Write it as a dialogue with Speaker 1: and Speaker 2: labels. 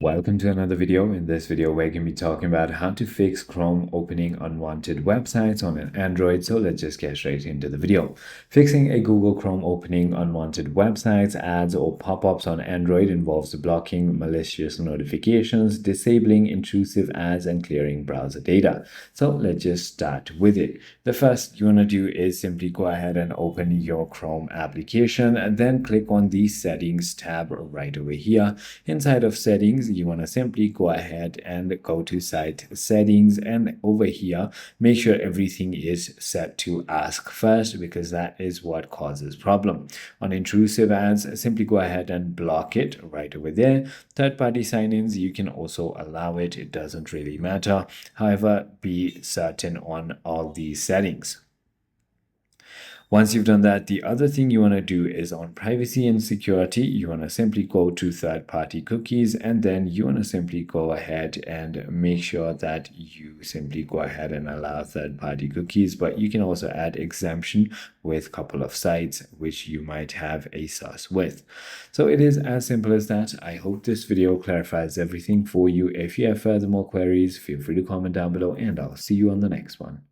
Speaker 1: Welcome to another video. In this video, we're going to be talking about how to fix Chrome opening unwanted websites on an Android. So let's just get straight into the video. Fixing a Google Chrome opening unwanted websites, ads, or pop-ups on Android involves blocking malicious notifications, disabling intrusive ads, and clearing browser data. So let's just start with it. The first you want to do is simply go ahead and open your Chrome application and then click on the settings tab right over here. Inside of settings, you want to simply go ahead and go to site settings, and over here make sure everything is set to ask first, because that is what causes problem. On intrusive ads, simply go ahead and block it right over there. Third-party sign-ins, you can also allow it. It doesn't really matter. However, be certain on all these settings. Once you've done that, the other thing you want to do is on privacy and security, you want to simply go to third-party cookies, and then you want to simply go ahead and make sure that you simply go ahead and allow third-party cookies, but you can also add exemption with a couple of sites which you might have a sus with. So it is as simple as that. I hope this video clarifies everything for you. If you have further more queries, feel free to comment down below, and I'll see you on the next one.